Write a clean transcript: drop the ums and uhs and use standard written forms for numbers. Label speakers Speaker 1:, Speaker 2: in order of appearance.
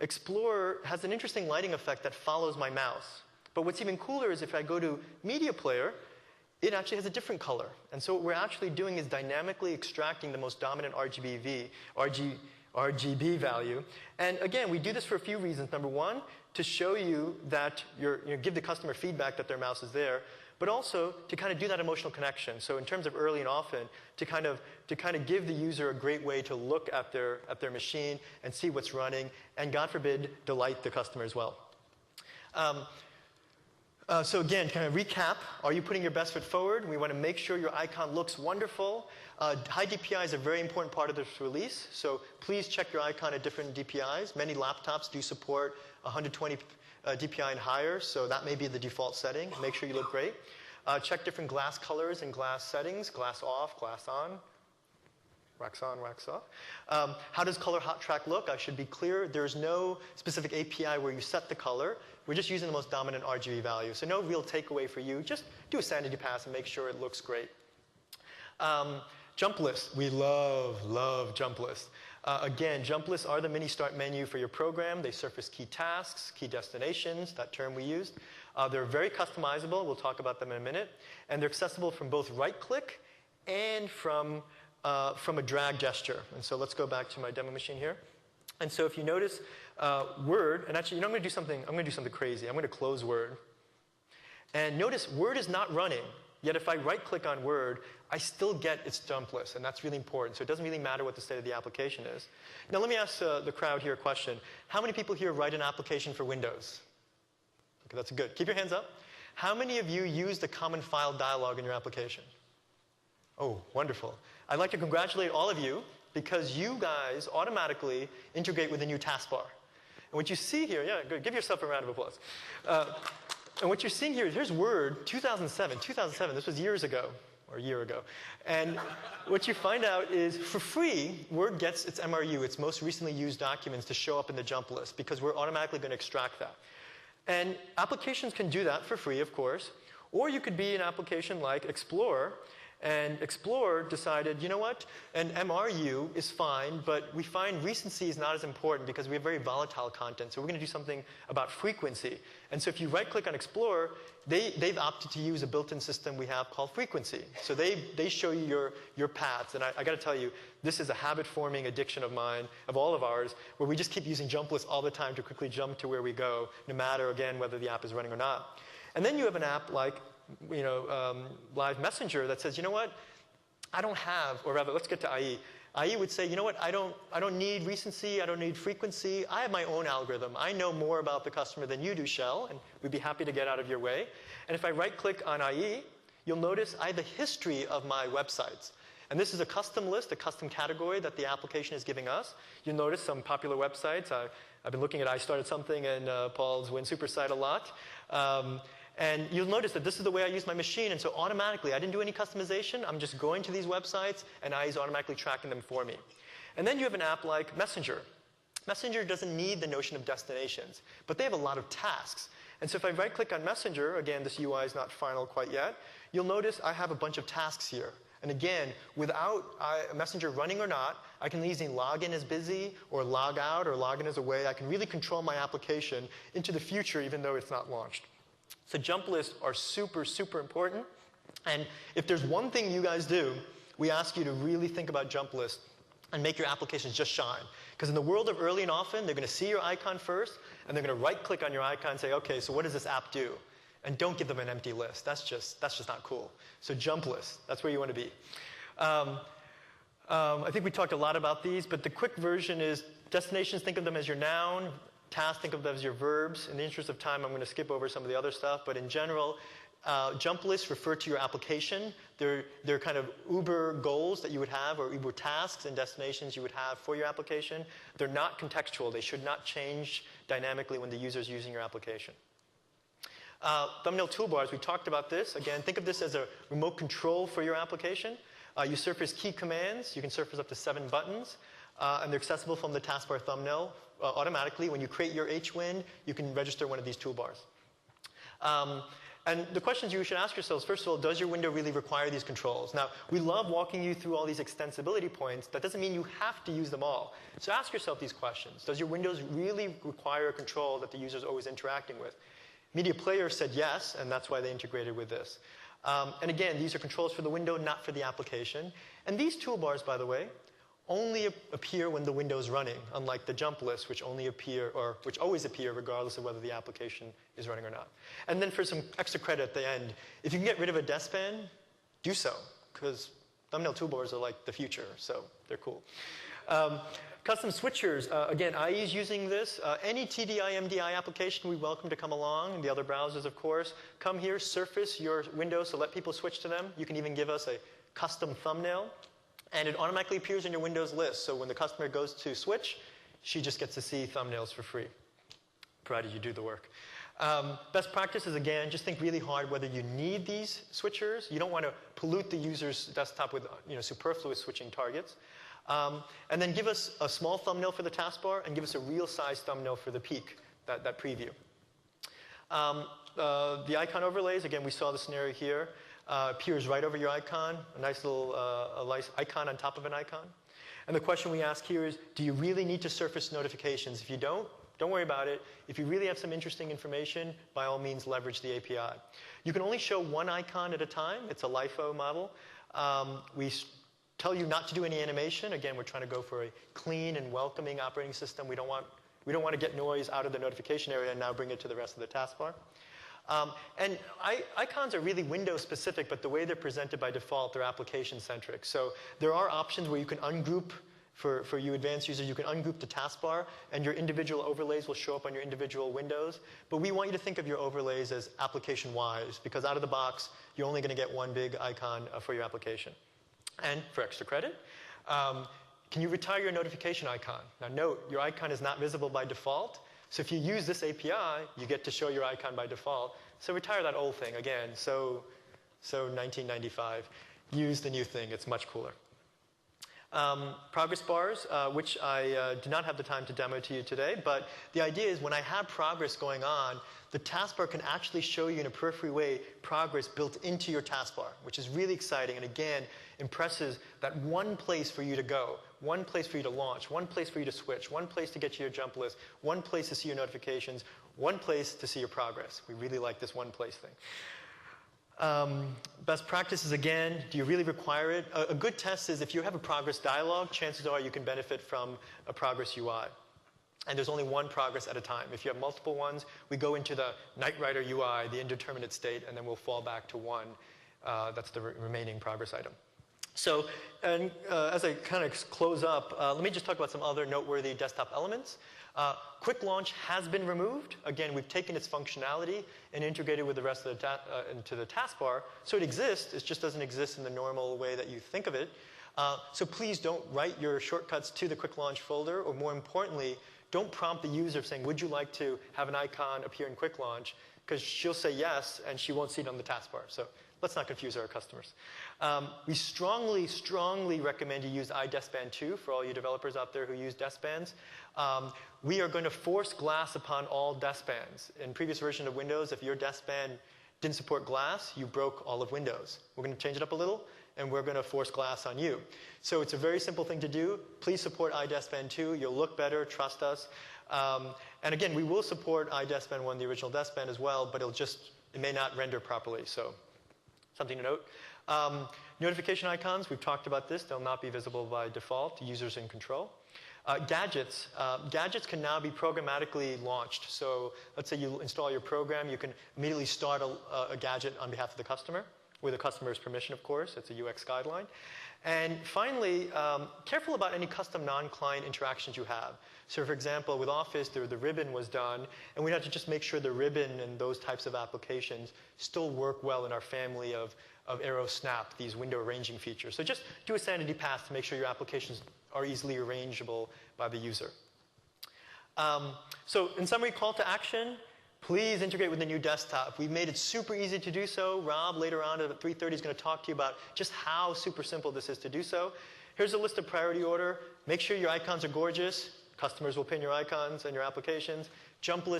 Speaker 1: Explorer has an interesting lighting effect that follows my mouse. But what's even cooler is if I go to Media Player, it actually has a different color. And so what we're actually doing is dynamically extracting the most dominant RGB value. And again, we do this for a few reasons. Number one, to show you that give the customer feedback that their mouse is there, but also to kind of do that emotional connection. So in terms of early and often, to kind of give the user a great way to look at their machine and see what's running, and God forbid, delight the customer as well. So again, kind of recap, are you putting your best foot forward? We want to make sure your icon looks wonderful. High DPI is a very important part of this release, so please check your icon at different DPIs. Many laptops do support 120 DPI and higher, so that may be the default setting. Make sure you look great. Check different glass colors and glass settings, glass off, glass on. Wax on, wax off. How does color hot track look? I should be clear, there's no specific API where you set the color. We're just using the most dominant RGB value. So no real takeaway for you. Just do a sanity pass and make sure it looks great. Jump lists. We love jump lists. Again, jump lists are the mini start menu for your program. They surface key tasks, key destinations, that term we used. They're very customizable. We'll talk about them in a minute. And they're accessible from both right-click and from a drag gesture. And so let's go back to my demo machine here. And so if you notice Word, and actually, I'm going to do something crazy. I'm going to close Word. And notice Word is not running. Yet if I right-click on Word, I still get its jump list. And that's really important. So it doesn't really matter what the state of the application is. Now let me ask the crowd here a question. How many people here write an application for Windows? Okay, that's good. Keep your hands up. How many of you use the common file dialog in your application? Oh, wonderful. I'd like to congratulate all of you because you guys automatically integrate with the new taskbar. And what you see here, yeah, good. Give yourself a round of applause. And what you're seeing here is here's Word 2007. 2007, this was years ago, or a year ago. And what you find out is for free, Word gets its MRU, its most recently used documents, to show up in the jump list because we're automatically going to extract that. And applications can do that for free, of course. Or you could be an application like Explorer. And Explorer decided, you know what, an MRU is fine, but we find recency is not as important because we have very volatile content. So we're going to do something about frequency. And so if you right-click on Explorer, they've opted to use a built-in system we have called frequency. So they show you your paths. And I got to tell you, this is a habit-forming addiction of mine, of all of ours, where we just keep using jump lists all the time to quickly jump to where we go, no matter, again, whether the app is running or not. And then you have an app like Live Messenger that says, you know what, I don't have, or rather, let's get to IE. IE would say, you know what, I don't need recency, I don't need frequency, I have my own algorithm. I know more about the customer than you do, Shell, and we'd be happy to get out of your way. And if I right-click on IE, you'll notice I have a history of my websites. And this is a custom list, a custom category that the application is giving us. You'll notice some popular websites. I've been looking at I Started Something and Paul's Win Super site a lot. And you'll notice that this is the way I use my machine. And so automatically, I didn't do any customization. I'm just going to these websites, and IE is automatically tracking them for me. And then you have an app like Messenger. Messenger doesn't need the notion of destinations, but they have a lot of tasks. And so if I right-click on Messenger, again, this UI is not final quite yet, you'll notice I have a bunch of tasks here. And again, without Messenger running or not, I can easily log in as busy, or log out, or log in as away. I can really control my application into the future, even though it's not launched. So jump lists are super, super important. And if there's one thing you guys do, we ask you to really think about jump lists and make your applications just shine. Because in the world of early and often, they're going to see your icon first, and they're going to right-click on your icon and say, OK, so what does this app do? And don't give them an empty list. That's just not cool. So jump lists, that's where you want to be. I think we talked a lot about these, but the quick version is destinations, think of them as your noun. Tasks, think of them as your verbs. In the interest of time, I'm going to skip over some of the other stuff. But in general, jump lists refer to your application. They're kind of Uber goals that you would have, or Uber tasks and destinations you would have for your application. They're not contextual. They should not change dynamically when the user is using your application. Thumbnail toolbars, we talked about this. Again, think of this as a remote control for your application. You surface key commands. You can surface up to 7 buttons. And they're accessible from the taskbar thumbnail automatically. When you create your HWin, you can register one of these toolbars. And the questions you should ask yourselves, first of all, does your window really require these controls? Now, we love walking you through all these extensibility points. That doesn't mean you have to use them all. So ask yourself these questions. Does your windows really require a control that the user is always interacting with? Media Player said yes, and that's why they integrated with this. And again, these are controls for the window, not for the application. And these toolbars, by the way, only appear when the window is running, unlike the jump lists, which only appear, or which always appear regardless of whether the application is running or not. And then for some extra credit at the end, if you can get rid of a desk span, do so, because thumbnail toolbars are like the future, so they're cool. Custom switchers, again, IE is using this. Any TDI, MDI application, we welcome to come along, and the other browsers, of course. Come here, surface your windows, so let people switch to them. You can even give us a custom thumbnail. And it automatically appears in your Windows list. So when the customer goes to switch, she just gets to see thumbnails for free, provided you do the work. Best practices, again, just think really hard whether you need these switchers. You don't want to pollute the user's desktop with superfluous switching targets. And then give us a small thumbnail for the taskbar and give us a real-size thumbnail for the peak, that preview. The icon overlays, again, we saw the scenario here. Appears right over your icon, a nice little icon on top of an icon. And the question we ask here is, do you really need to surface notifications? If you don't worry about it. If you really have some interesting information, by all means, leverage the API. You can only show one icon at a time. It's a LIFO model. We tell you not to do any animation. Again, we're trying to go for a clean and welcoming operating system. We don't want to get noise out of the notification area and now bring it to the rest of the taskbar. And icons are really window-specific, but the way they're presented by default, they're application-centric. So there are options where you can ungroup, for you advanced users, you can ungroup the taskbar, and your individual overlays will show up on your individual windows. But we want you to think of your overlays as application-wise, because out of the box, you're only going to get one big icon for your application. And for extra credit, can you retire your notification icon? Now note, your icon is not visible by default. So if you use this API, you get to show your icon by default. So retire that old thing. Again, so 1995. Use the new thing. It's much cooler. Progress bars, which I do not have the time to demo to you today. But the idea is when I have progress going on, the taskbar can actually show you in a periphery way progress built into your taskbar, which is really exciting. And again, impresses that one place for you to go, one place for you to launch, one place for you to switch, one place to get to your jump list, one place to see your notifications, one place to see your progress. We really like this one place thing. Best practices, again, do you really require it? A good test is if you have a progress dialog, chances are you can benefit from a progress UI. And there's only one progress at a time. If you have multiple ones, we go into the Knight Rider UI, the indeterminate state, and then we'll fall back to one. That's the remaining progress item. So, and as I kind of close up, let me just talk about some other noteworthy desktop elements. Quick Launch has been removed. Again, we've taken its functionality and integrated with the rest of the into the taskbar. So it exists. It just doesn't exist in the normal way that you think of it. So please don't write your shortcuts to the Quick Launch folder, or more importantly, don't prompt the user saying, would you like to have an icon appear in Quick Launch? Because she'll say yes, and she won't see it on the taskbar. So let's not confuse our customers. We strongly, strongly recommend you use iDeskBand 2 for all you developers out there who use deskbands. We are going to force glass upon all deskbands. In previous version of Windows, if your deskband didn't support glass, you broke all of Windows. We're going to change it up a little, and we're going to force glass on you. So it's a very simple thing to do. Please support iDeskBand 2. You'll look better. Trust us. And again, we will support iDeskBand 1, the original deskband as well, but it may not render properly. So something to note. Notification icons, we've talked about this. They'll not be visible by default. Users in control. Gadgets. Gadgets can now be programmatically launched. So let's say you install your program. You can immediately start a gadget on behalf of the customer, with the customer's permission, of course. It's a UX guideline. And finally, careful about any custom non-client interactions you have. So for example, with Office, the ribbon was done, and we had to just make sure the ribbon and those types of applications still work well in our family of Arrow Snap, these window arranging features. So just do a sanity pass to make sure your applications are easily arrangeable by the user. So in summary, call to action. Please integrate with the new desktop. We've made it super easy to do so. Rob, later on at 3:30, is going to talk to you about just how super simple this is to do so. Here's a list of priority order. Make sure your icons are gorgeous. Customers will pin your icons and your applications. Jump list.